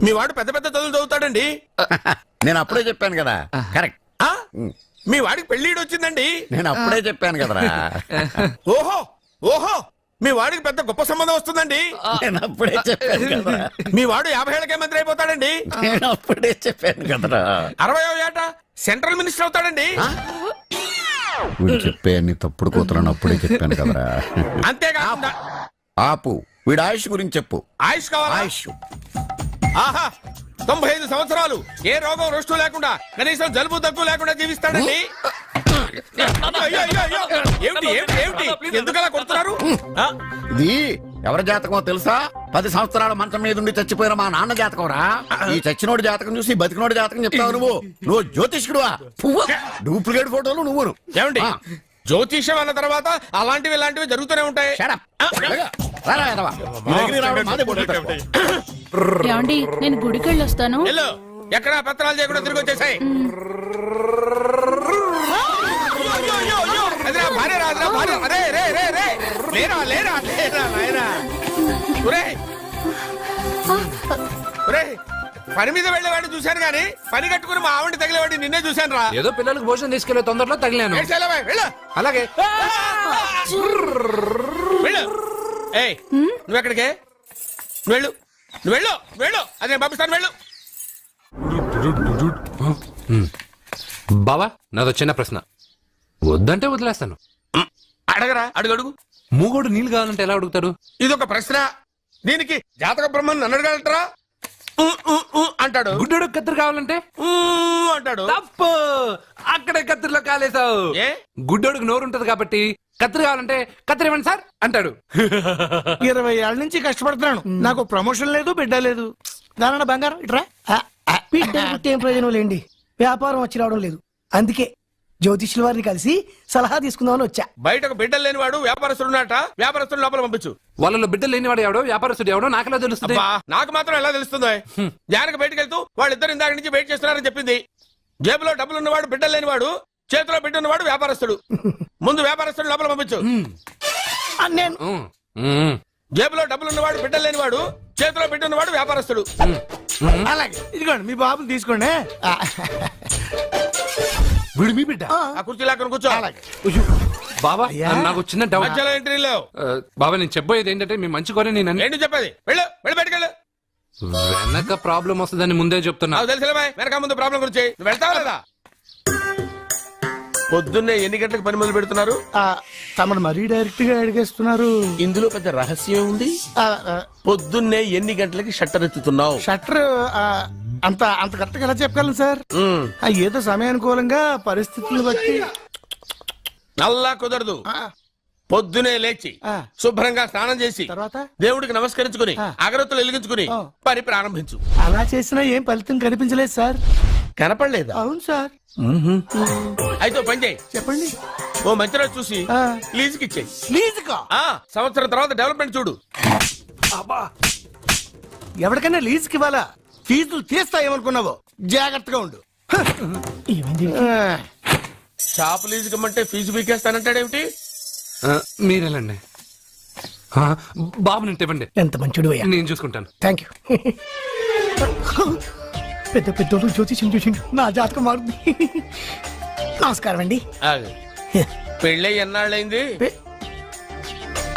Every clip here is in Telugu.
మీ వాడు పెద్ద పెద్ద చదువులు చదువుతాడండి. నేను అప్పుడే చెప్పాను కదా. కరెక్ట్. మీ వాడికి పెళ్లిడు వచ్చిందండి. నేను అప్పుడే చెప్పాను కదరా. ఓహో ఓహో మీ వాడికి పెద్ద గొప్ప సంబంధం వస్తుందండి. నేను అప్పుడే చెప్పాను కదా. మీ వాడు 50 ఏళ్ళకే మంత్రి అయిపోతాడండి. నేను అప్పుడే చెప్పాను కదరా. 60వ ఏట సెంట్రల్ మినిస్టర్ అవుతాడండి. వీడు చెప్పే అన్ని తప్పుడు కూతురని అప్పుడే చెప్పాను కదరా. అంతేకాకుండా ఆపు, వీడు ఆయుష్ గురించి చెప్పు. ఆయుష్ కావాలా? ఆయుష్ ఆహా 95 సంవత్సరాలు ఏ రోగం రుష్టు లేకుండా కనీసం జలుబు దగ్గు లేకుండా జీవిస్తాడండి. ఏమిటి ఏమిటి ఏమిటి ఎందుకలా కొడుతున్నారు? ఇది ఎవరి జాతకమో తెలుసా? 10 సంవత్సరాల మంచం మీద ఉండి చచ్చిపోయిన మా నాన్న జాతకం రా. ఈ చచ్చినోడి జాతకం చూసి బతికినోడి జాతకం చెప్తావు నువ్వు జ్యోతిష్కుడువా? డూప్లికేట్ ఫోటోలు నువ్వు. ఏమండి జ్యోతిష్యం అన్న తర్వాత అలాంటివి ఇలాంటివి జరుగుతూనే ఉంటాయి. ఏమండి నేను గుడికెళ్ళి వస్తాను. ఎక్కడ పత్రాలు చేయకుండా తిరిగి వచ్చేసాయి. పని మీద వెళ్ళేవాడిని చూశాను గానీ పని కట్టుకుని మా ఆవిడ తగిలేవాడి నిన్నే చూశాను రా. ఏదో పిల్లలకు భోజనం తీసుకెళ్లే తొందరలో తగిలాను. అలాగే నువ్వెక్కడికే? వెళ్ళు నువ్వు వెళ్ళు వెళ్ళు అదే పంపిస్తాను వెళ్ళు. బావా నాదో చిన్న ప్రశ్న. వద్దంటే వదిలేస్తాను. అడగరా అడుగు అడుగు. మూగోడు నీళ్ళు కావాలంటే ఎలా అడుగుతాడు? ఇదొక ప్రశ్న. దీనికి జాతక బ్రహ్మను నన్ను అడగలటరా? అంటాడు. గుడ్డోడు కత్తిరి కావాలంటే అంటాడు. తప్పు, అక్కడే కత్తిరిలో కాలేసావు. గుడ్డోడికి నోరు ఉంటది కాబట్టి కత్తిరి కావాలంటే కత్తిరి ఇవ్వండి సార్ అంటాడు. 20 ఏళ్ళ నుంచి కష్టపడుతున్నాను, నాకు ప్రమోషన్ లేదు, బిడ్డ లేదు. దానన్న బంగారం ఇట్రా. బిడ్డ ఏం ప్రయోజనం లేండి, వ్యాపారం వచ్చి రావడం లేదు. అందుకే జ్యోతిష్యుల వారిని కలిసి సలహా తీసుకుందామని వచ్చా. బయటకు బిడ్డలు లేనివాడు వ్యాపారస్తుడు ఉన్నట. వ్యాపారస్తుడు లోపల పంపించు. వాళ్ళలో బిడ్డలు లేనివాడు ఎవడో వ్యాపారస్తుడు ఎవడో నాకెలా తెలుస్తుంది? నాకు మాత్రం ఎలా తెలుస్తుందో? జానకి బయటకు వెళ్తూ వాళ్ళిద్దరు ఇందాక నుంచి వెయిట్ చేస్తున్నారని చెప్పింది. జేబులో డబ్బులు ఉన్నవాడు బిడ్డలు లేనివాడు, చేతిలో బిడ్డ ఉన్నవాడు వ్యాపారస్తుడు. ముందు వ్యాపారస్తుడు లోపల పంపించు. జేబులో డబ్బులు ఉన్నవాడు బిడ్డలు లేనివాడు, చేతిలో బిడ్డ ఉన్నవాడు వ్యాపారస్తుడు. అలాగే ఇదిగోండి మీ బాబుని తీసుకోండి. వీడు మీ బిడ్డ? ఆ కుర్చీ లాక్కని కూర్చో. బాబా నాకు చిన్న డౌట్. మధ్యలో ఎంట్రీ లేవు. బాబా నేను చెప్పబోయేది ఏంటంటే మీ మంచి కోరే నేను ఏంటి చెప్పేది? వెళ్ళు వెళ్ళి బయటకెళ్ళు. వెనక ప్రాబ్లం వస్తుందని ముందే చెప్తున్నా. తెలుసులే బాయ్, వెనక ముందు ప్రాబ్లం గురించి. నువ్వు వెళ్తావా లేదా? పొద్దున్నే ఎన్ని గంటలకు పని మొదలు పెడుతున్నారు? తమను మరీ డైరెక్ట్ గా అడిగేస్తున్నారు. ఇందులో పెద్ద రహస్యం ఉంది. పొద్దున్నే ఎన్ని గంటలకి షట్టర్ ఎత్తుతున్నావు? షట్టర్ అంత అంత కరెక్ట్ గా ఎలా చెప్పగలను సార్? ఏదో సమయానుకూలంగా పరిస్థితులను బట్టి. నల్లా కుదరదు. పొద్దునే లేచి శుభ్రంగా స్నానం చేసి తర్వాత దేవుడికి నమస్కరించుకుని అగరత్తులు వెలిగించుకుని పని ప్రారంభించు. అలా చేసినా ఏం ఫలితం కనిపించలేదు సార్. కనపడలేదా? అవును సార్. అయితే పని చేయి. చెప్పండి. ఓ మంచి రోజు చూసి లీజుకి ఇచ్చేయి. లీజుకా? సంవత్సరం తర్వాత డెవలప్మెంట్ చూడు. ఎవరికైనా లీజుకి ఇవ్వాలా? ఫీజులు తీస్తాయేమనుకున్నావో, జాగ్రత్తగా ఉండు. షాప్ లీజుకి ఇమ్మంటే ఫీజు పీకేస్తానంటాడేమిటి? మీరేలండి బాబు, నేను ఇవ్వండి. ఎంత మంచిడు, నేను చూసుకుంటాను. Thank you. పెద్ద పెద్దోళ్ళు జ్యోతిష్యం చూసిండు, నా జాతకం మారుంది. నమస్కారం అండి. పెళ్ళై ఎన్నాళ్ళైంది?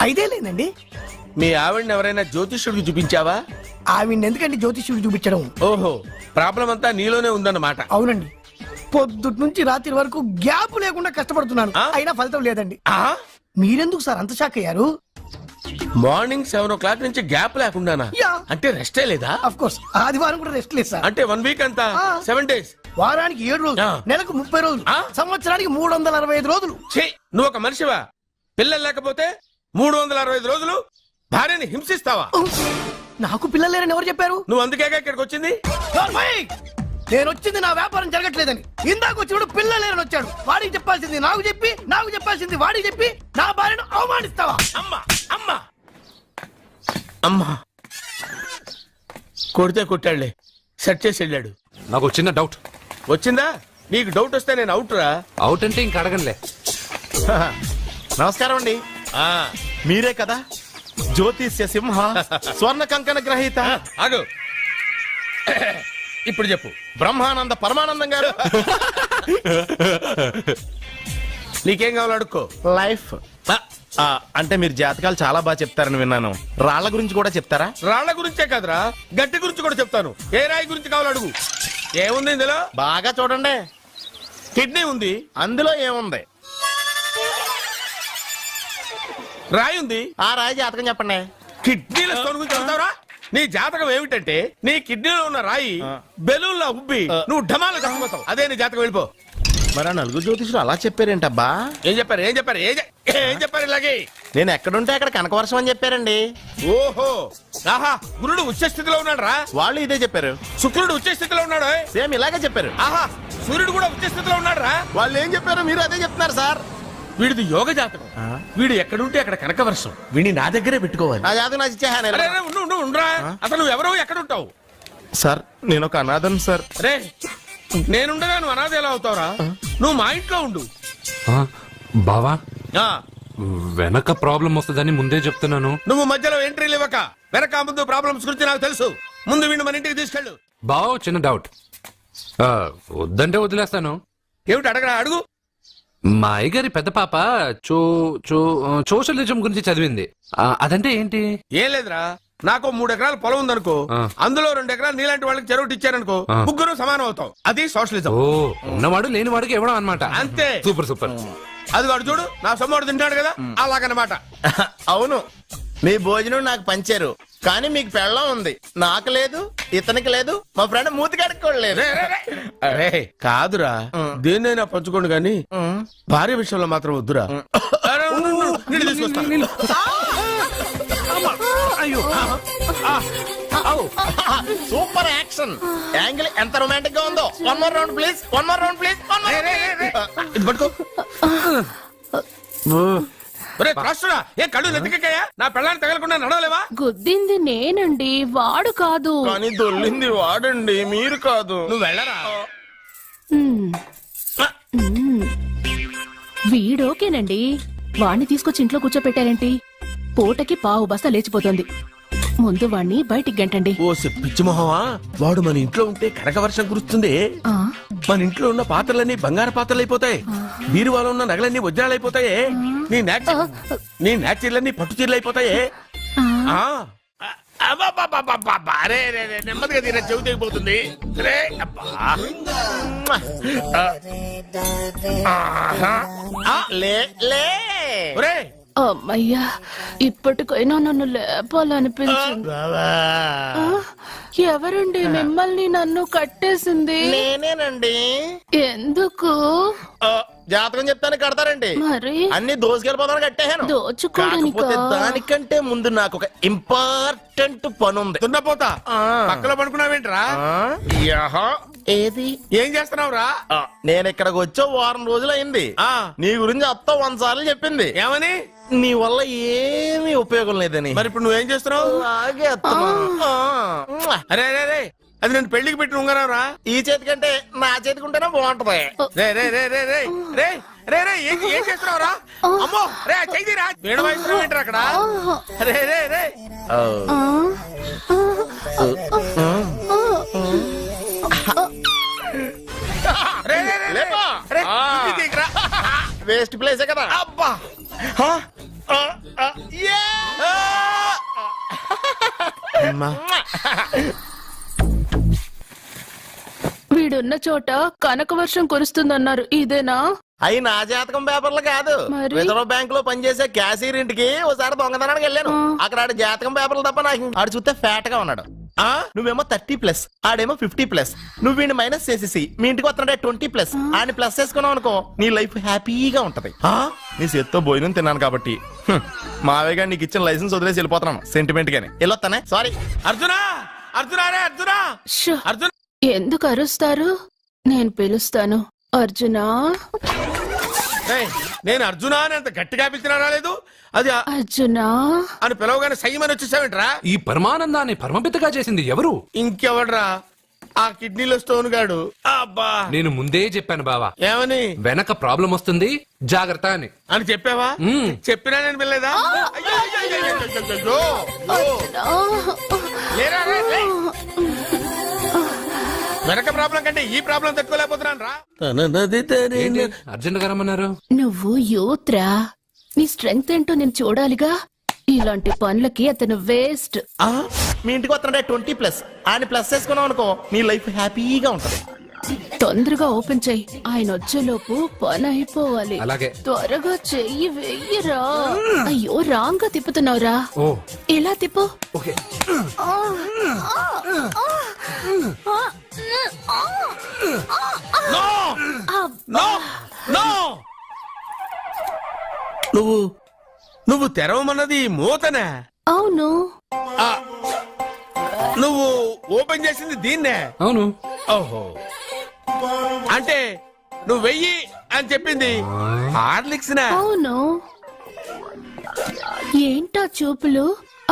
5 ఏళ్ళైందండి. మీ ఆవిడని ఎవరైనా జ్యోతిష్యుడికి చూపించావా? ఆవిడ ఎందుకండి జ్యోతిష్యుడు చూపించడం? ఓహో, ప్రాబ్లం అంతా నీలోనే ఉందన్నమాట. అవునండి, పొద్దుటి నుంచి రాత్రి వరకు గ్యాప్ లేకుండా కష్టపడుతున్నాను, అయినా ఫలితం లేదండి. మీరెందుకు సార్ అంత షాక్ అయ్యారు? మార్నింగ్ 7 o'clock నుంచి గ్యాప్ లేకుండానా? అంటే రెస్టే లేదా? ఆఫ్ కోర్స్, ఆదివారం కూడా రెస్ట్ లేదు సార్. అంటే 1 week అంతా 7 days. వారానికి 7 రోజులు, నెలకు 30 రోజులు, సంవత్సరానికి 365 రోజులు. నువ్వు ఒక మనిషివా? పిల్లలు లేకపోతే 365 రోజులు భార్యని హింసిస్తావా? నాకు పిల్లలు లేరని ఎవరు చెప్పారు? నువ్వు అందుకేగా ఇక్కడికి వచ్చింది. నేను వచ్చింది నా వ్యాపారం జరగట్లేదని. ఇందాక వచ్చినప్పుడు పిల్లలు లేరని వచ్చాడు. వాడికి చెప్పాల్సింది నాకు చెప్పి, నాకు చెప్పాల్సింది వాడికి చెప్పి నా భార్యను అవమానిస్తావా? అమ్మా అమ్మా అమ్మా, కొడితే కొట్టాడులే, సెట్ చేసి వెళ్ళాడు. నాకు చిన్న డౌట్ వచ్చిందా? నీకు డౌట్ వస్తే నేను అవుట్ రా. అవుట్ అంటే ఇంక అడగనులే. నమస్కారం అండి. ఆ, మీరే కదా జ్యోతిష్య సింహ స్వర్ణ కంకణ గ్రహీత ఆగు. ఇప్పుడు చెప్పు. బ్రహ్మానంద పరమానందం గారు. నీకేం కావాలో అడుక్కో. లైఫ్ అంటే మీరు జాతకాలు చాలా బాగా చెప్తారని విన్నాను. రాళ్ల గురించి కూడా చెప్తారా? రాళ్ల గురించే కదరా, గట్టి గురించి కూడా చెప్తాను. ఏ రాయి గురించి కావాలో అడుగు. ఏముంది ఇందులో? బాగా చూడండి. కిడ్నీ ఉంది. అందులో ఏముంది? రాయి ఉంది. ఆ రాయి జాతకం చెప్పండి. కిడ్నీల స్టోన్ గురించి చెప్తావురా? నీ జాతకం ఏమిటంటే నీ కిడ్నీలో ఉన్న రాయి బెలూన్లా ఉబ్బి నువ్వు ఢమాలు చచ్చిపోతావు. అదే నీ జాతకం. వెళ్ళిపో. మరి ఆ నలుగురు జ్యోతిషులు అలా చెప్పారేంటబ్బా? ఏం చెప్పారు? ఏం చెప్పారు? ఏం చెప్పారు ఇలాగే? నేను ఎక్కడుంటే అక్కడ కనకవర్షం అని చెప్పారండి. ఓహో, ఆహా, గురుడు ఉచ్చ స్థితిలో ఉన్నాడు రా. వాళ్ళు ఇదే చెప్పారు. శుక్రుడు ఉచ్చ స్థితిలో ఉన్నాడు. సేమ్ ఇలాగే చెప్పారు. ఆహా, సూర్యుడు కూడా ఉచ్చ స్థితిలో ఉన్నాడు రా. వాళ్ళు ఏం చెప్పారు మీరు అదే చెప్తున్నారు సార్. వీడిది యోగ జాతకం. వీడు ఎక్కడుంటే అక్కడ కనకవర్షం. వీడిని నా దగ్గరే పెట్టుకోవాలి. నా జాతకం నాకు ఇచ్చేహాను. అరే, అరే, ఉండురా. అసలు నువ్వు ఎవరో ఎక్కడ ఉంటావు? సార్ నేను ఒక అనాథం సార్. రే, నేనుండగా నువ్వు అనాథ ఎలా అవుతావురా? నువ్వు మా ఇంట్లో ఉండు. బావా ఆ, వెనక ప్రాబ్లం వస్తుందని ముందే చెప్తున్నాను. నువ్వు మధ్యలో ఎంట్రీలు ఇవ్వక. వెనక ముందు ప్రాబ్లమ్స్ గురించి నాకు తెలుసు. ముందు వీడిని మన ఇంటికి తీసుకెళ్ళు. బావ చిన్న డౌట్. వద్దంటే వదిలేస్తాను. ఏమిటి అడగరా? అడుగు. మా అయ్యగారి పెద్ద పాప సోషలిజం గురించి చదివింది. అదంటే ఏంటి? ఏం లేదురా, నాకు 3 ఎకరాల పొలం ఉందనుకో. అందులో 2 ఎకరాలు నీలాంటి వాళ్ళకి చెరువు ఇచ్చారనుకో, ముగ్గురు సమానం అవుతాం. అది సోషలిజం. ఓ, ఉన్నవాడు లేని వాడికి ఇవ్వడం అనమాట. అంతే. Super super. అది వాడు చూడు, నా సొమ్మడు తింటాడు కదా, అలాగనమాట. అవును, మీ భోజనం నాకు పంచారు, కానీ మీకు పెళ్ళం ఉంది, నాకు లేదు, ఇతనికి లేదు, మా ఫ్రెండ్ మూతి కడుక్కోలేదు. అరే కాదురా, దేన్నైనా పంచుకోండి గాని భార్య విషయంలో మాత్రం వద్దురా. అరే, ఉండు, నీళ్ళు తీసుకొస్తా. సూపర్ యాక్షన్ యాంగిల్ ఎంత రొమాంటిక్ గా ఉందో. One more round please, one more round please. ఇది పట్టుకో. ఒరే త్రాసుడా, ఏ కళ్ళు నెత్తికెక్కాయా? నా పెళ్ళాన్ని తగలకుండా నడవలేవా? గుద్దింది నేనండి, వాడు కాదు. కానీ దొల్లింది వాడండి, మీరు కాదు. నువ్వు వెళ్ళరా. మ్మ్. మ్మ్. వీడోకేనండి. వాణ్ణి తీసుకొచ్చి ఇంట్లో కూర్చోపెట్టారేంటి? పూటకి పావు బస్తా లేచిపోతుంది. ముందు వాణ్ణి బయటికి గంటండి. ఓ పిచ్చి మొహమా, వాడు మన ఇంట్లో ఉంటే కనక వర్షం కురుస్తుంది. ఆ, మన ఇంట్లో ఉన్న పాత్రలన్నీ బంగారు పాత్రలు అయిపోతాయి. బీరువాలో ఉన్న నగలన్నీ వజ్రాలు అయిపోతాయి. నీ నాచీర్లన్నీ పట్టు చీరలు అయిపోతాయి. ఆ. అరే నెమ్మదిగా తీరా, చెవి తెగిపోతుంది. రే అబ్బా. లే లే ఒరే, అమ్మయ్యా, ఇప్పటికైనా నన్ను లేపాలనిపించింది. ఆ, ఎవరండి మిమ్మల్ని నన్ను కట్టేసింది? నేనేనండి. ఎందుకు? జాతకం చెప్తాను కడతారండి. మరి అన్ని దోసుకెళ్ళిపోతాను కట్టేహాను. దోచుకోడానికా? కాకపోతే దానికంటే ముందు నాకు ఒక ఇంపార్టెంట్ పని ఉంది. దున్నపోతా పక్కలో పడుకున్నావేంట్రా? ఏది? ఏం చేస్తున్నావురా? నేను ఇక్కడికి వచ్చే వారం రోజులు అయింది. నీ గురించి అత్త 100 సార్లు చెప్పింది. ఏమని? నీ వల్ల ఏమీ ఉపయోగం లేదని. మరి ఇప్పుడు నువ్వేం చేస్తున్నావు? అలాగే అత్తమా. అరే రే రే, అది నేను పెళ్లికి పెట్టిన ఉంగరం రా. ఈ చేతి కంటే నా చేతికి ఉంటేనే బాగుంటది. రే రే రే రే రే రే రే రే ఏం చేస్తున్నావు రా? అమ్మో రే, చెయ్యిరా. వీణ వాయిస్తున్నావు ఏంట్రా అక్కడ? రే రే రే ఆ, రే రే రే లేపా. రే, ఇది తీయకురా. వేస్ట్ ప్లేసే కదా. అబ్బా. యే! వీడున్న చోట కనక వర్షం కురుస్తుందన్నారు, ఇదేనా? అయి నా జాతకం పేపర్లు కాదు. మరి? రిజర్వ్ బ్యాంక్ లో పనిచేసే క్యాషియర్ ఇంటికి ఒకసారి దొంగతనానికి వెళ్ళాను. అక్కడ ఆడి జాతకం పేపర్లు తప్ప నాకు ఆడు చూస్తే ఫ్యాట్ గా ఉన్నాడు. నువ్వేమో 30+, ఆడేమో 50+. నువ్వు వీడిని మైనస్ చేసేసి మీ ఇంటికి వస్తున్నాడే 20+. ఆయన ప్లస్ చేసుకున్నావు అనుకో, నీ లైఫ్ హ్యాపీగా ఉంటది. నీ చేత్తో భోజనం తిన్నాను కాబట్టి మావయ్య గారు నీకు ఇచ్చిన లైసెన్స్ వదిలేసి వెళ్ళిపోతున్నాను సెంటిమెంట్ గానే. వెళ్ళొస్తానే. సారీ. అర్జునా, అర్జునా రే అర్జునా, షో, అర్జున్. ఎందుకు అరుస్తారు? నేను పిలుస్తాను. అర్జునా. ఏయ్, నేను అర్జునా అని అంత గట్టిగా పిలిచినా రాలేదు. అది అర్జునా అని పిలవగానే సైమని వచ్చేసావేంట్రా? ఈ పరమానందాన్ని పరమపితగా చేసింది ఎవరు? ఇంకెవడ్రా? ఆ కిడ్నీలో స్టోన్ గాడు అబ్బా నేను ముందే చెప్పాను బావా ఏమని వెనక ప్రాబ్లం వస్తుంది జాగ్రత్త అని. అని చెప్పావా చెప్పినా నేను వెళ్ళలేదా అయ్యో, అయ్యో, అయ్యో, అయ్యో, అయ్యో, అయ్యో. లేరా, లే. వెనక ప్రాబ్లం కంటే ఈ ప్రాబ్లం తట్టుకోలేకపోతున్నాను రా. ఏంటి అర్జెంట్ గా రమ్మన్నారు? నువ్వు యూత్రా, నీ స్ట్రెంగ్త్ ఏంటో నేను చూడాలిగా. ఇలాంటి పనులకి అతను వేస్ట్. మీ ఇంటికి వస్తున్నాడే 20+. ఆయన ప్లస్ చేసుకున్నావు అనుకో నీ లైఫ్ హ్యాపీగా ఉంటది. తొందరగా ఓపెన్ చెయ్యి, ఆయన వచ్చేలోపు పని అయిపోవాలి. అలాగే. త్వరగా చెయ్యి వెయ్యరా. అయ్యో రాంగ్ గా తిప్పుతున్నావురా. ఓ ఇలా తిప్పు. ఓకే. నో నో నువ్వు తెరవమన్నది మూతనే. అవును. ఆ, నువ్వు ఓపెన్ చేసింది దీన్నే. అవును. ఓహో, అంటే నువ్వు వెయ్యి అని చెప్పింది హార్లిక్స్ నా? అవును. ఏంటా చూపులు?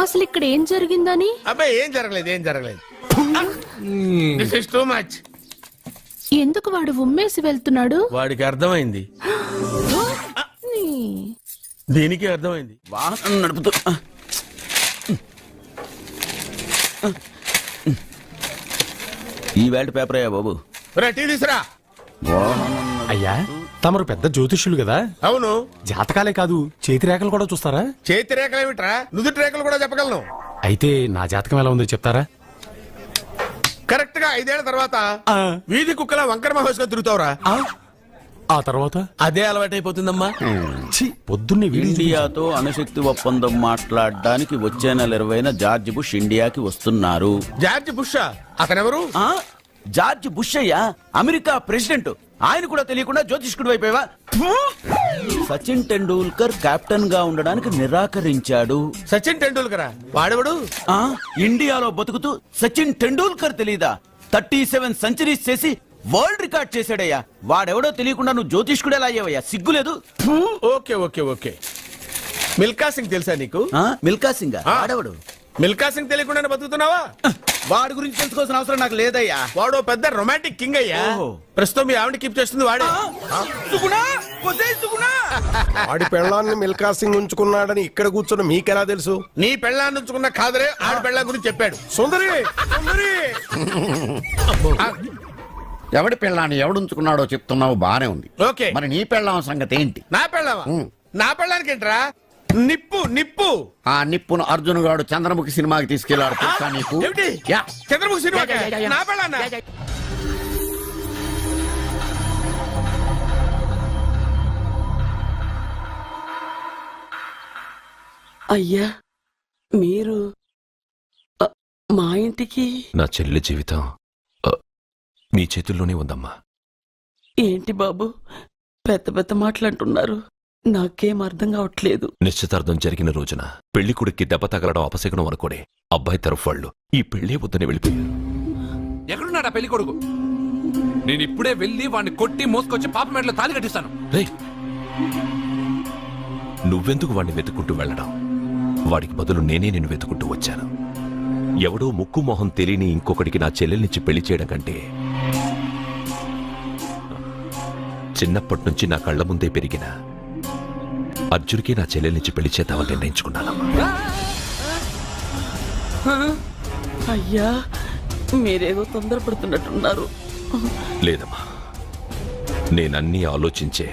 అసలు ఇక్కడ ఏం జరిగిందని? అబ్బాయి ఏం జరగలేదు, ఏం జరగలేదు. This is too much. ఎందుకు వాడు ఉమ్మేసి వెళ్తున్నాడు? వాడికి అర్థమైంది, దీనికి అర్థమైంది. వాహనం నడుపుతూ ఈ వేల్ట్ పేపర్ అయ్యా బాబు. రా, టీ తీసురా. అయ్యా తమరు పెద్ద జ్యోతిష్యులు కదా, అవును. జాతకాలే కాదు చేతి రేఖలు కూడా చూస్తారా? చేతి రేఖలు ఏమిట్రా, నుదుటి రేఖలు కూడా చెప్పగలను. అయితే నా జాతకం ఎలా ఉందో చెప్తారా? కరెక్ట్ గా 5 ఏళ్ల తర్వాత వీధి కుక్కల వంకర మహోత్సవం తిరుగుతావురా. ఆ తర్వాత అదే అలవాటైపోతుందమ్మా. ఛీ, పొద్దున్నే ఇండియాతో అణుశక్తి ఒప్పందం మాట్లాడడానికి వచ్చే నెల 20న జార్జ్ బుష్ ఇండియాకి వస్తున్నారు. జార్జ్ బుషా? అతనెవరు? ఆ జార్జ్ బుష్ అయ్యా, అమెరికా ప్రెసిడెంట్. ఆయన కూడా తెలియకుండా జ్యోతిష్కుడు వైపోయావా? సచిన్ టెండూల్కర్ కెప్టెన్ గా ఉండడానికి నిరాకరించాడు. సచిన్ టెండూల్కరా? వాడెవడు? ఆ ఇండియాలో బతుకుతూ సచిన్ టెండూల్కర్ తెలీదా? 37 సెంచరీస్ చేసి వరల్డ్ రికార్డ్ చేశాడయ్యా. వాడెవడో తెలియకుండా నువ్వు జ్యోతిష్కుడు ఎలా అయ్యావయ్యా? సిగ్గులేదు. Okay okay okay. Milkha Singh తెలుసా నీకు? మిల్కా సింగ్ వాడెవడు? మిల్కా సింగ్ తెలియకుండా బతుకుతున్నావా? వాడి గురించి తెలుసుకోవాల్సిన అవసరం నాకు లేదయ్యా. వాడు పెద్ద రొమాంటిక్ కింగ్ అయ్యా. ఓహో. ప్రస్తుతం మీ ఆవిడ కీప్ చేస్తుంది వాడే. వాడి పెళ్ళాన్ని మిల్కా సింగ్ ఉంచుకున్నాడని ఇక్కడ కూర్చొని మీకెలా తెలుసు? నీ పెళ్ళాన్ని ఉంచుకున్న కాదరే ఆడి పెళ్ళాం గురించి చెప్పాడు. సుందరి సుందరి! ఎవడి పెళ్ళాన్ని ఎవడుంచుకున్నాడో చెప్తున్నావు, బానే ఉంది. ఓకే. మరి నీ పెళ్ళాం సంగతి ఏంటి? నా పెళ్ళావా? నా పెళ్ళానికి ఏంట్రా? నిప్పు నిప్పు. ఆ నిప్పును అర్జున్ గాడు చంద్రముఖి సినిమాకి తీసుకెళ్లాడు తెలుసా నీకు? ఏమిటి? యా. చంద్రముఖి సినిమా నా పెళ్ళాన్నా? అయ్యా మీరు మా ఇంటికి నా చెల్లి జీవితం మీ చేతుల్లోనే ఉందమ్మా. ఏంటి బాబు పెద్ద పెద్ద మాటలంటున్నారు? నాకేం అర్థం కావట్లేదు. నిశ్చితార్థం జరిగిన రోజున పెళ్లి కొడుక్కి దెబ్బ తగలడం అపశకునం అనుకోడే అబ్బాయి తరఫు వాళ్ళు ఈ పెళ్లే వద్దని వెళ్ళిపోయారు. ఎక్కడున్నాడా పెళ్లి కొడుకు? నేను ఇప్పుడే వెళ్ళి వాడిని కొట్టి మోసుకొచ్చి పాప మెడలో తాళి కట్టిస్తాను. రేయ్, నువ్వెందుకు వాడిని వెతుక్కుంటూ వెళ్ళడం? వాడికి బదులు నేనే నిన్ను వెతుకుంటూ వచ్చాను. ఎవడో ముక్కు మొహం తెలియని ఇంకొకడికి నా చెల్లెల్నిచ్చి పెళ్లి చేయడం కంటే చిన్నప్పటి నుంచి నా కళ్ల ముందే పెరిగిన అర్జున్కి నా చెల్లెల్నిచ్చి పెళ్లి చేద్దామని నిర్ణయించుకున్నానమ్మా. అయ్యా మీరేదో తొందరపడుతున్నట్టున్నారు. లేదమ్మా, నేనన్నీ ఆలోచించే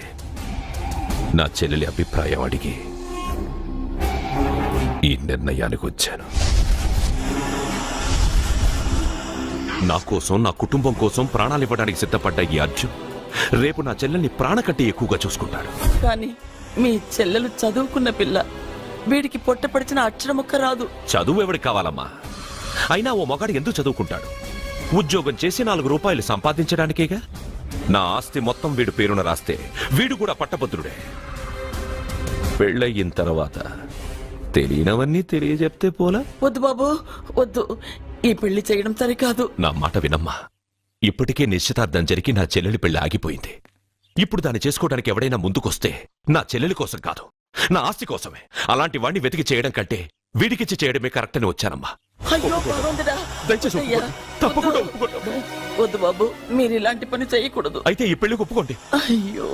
నా చెల్లెలి అభిప్రాయం అడిగి ఈ నిర్ణయానికి వచ్చాను. నా కోసం, నా కుటుంబం కోసం ప్రాణాలు ఇవ్వడానికి సిద్ధపడ్డ ఈ అర్జున్ రేపు నా చెల్లెల్ని ప్రాణ కంటే ఎక్కువగా చూసుకుంటాడు. కానీ మీ చెల్లెలు చదువుకున్న పిల్ల, వీడికి పొట్టపడిచిన అక్షరం ఒక్క రాదు. చదువు ఎవరికి కావాలమ్మా? అయినా ఓ మగాడు ఎందుకు చదువుకుంటాడు? ఉద్యోగం చేసి 4 రూపాయలు సంపాదించడానికేగా. నా ఆస్తి మొత్తం వీడు పేరున రాస్తే వీడు కూడా పట్టభద్రుడే. పెళ్ళయిన తర్వాత తెలియనవన్నీ తెలియజెప్తే పోలా? వద్దు బాబు వద్దు, ఈ పెళ్లి చేయడం సరికాదు. నా మాట వినమ్మా. ఇప్పటికే నిశ్చితార్థం జరిగి నా చెల్లెలి పెళ్లి ఆగిపోయింది. ఇప్పుడు దాన్ని చేసుకోవడానికి ఎవడైనా ముందుకొస్తే నా చెల్లెలి కోసం కాదు, నా ఆస్తి కోసమే. అలాంటి వాణ్ణి వెతికి చేయడం కంటే వీడికిచ్చి చేయడమే కరెక్ట్ అని వచ్చానమ్మా. అయ్యో భగవంతుడా. దయచేసి అయ్యా, ఒప్పుకోండి. తప్పకుండా వద్దు. ఒప్పుకోండి. వద్దు బాబు, మీరు ఇలాంటి పని చేయకూడదు. అయితే ఈ పెళ్లికి ఒప్పుకోండి. అయ్యో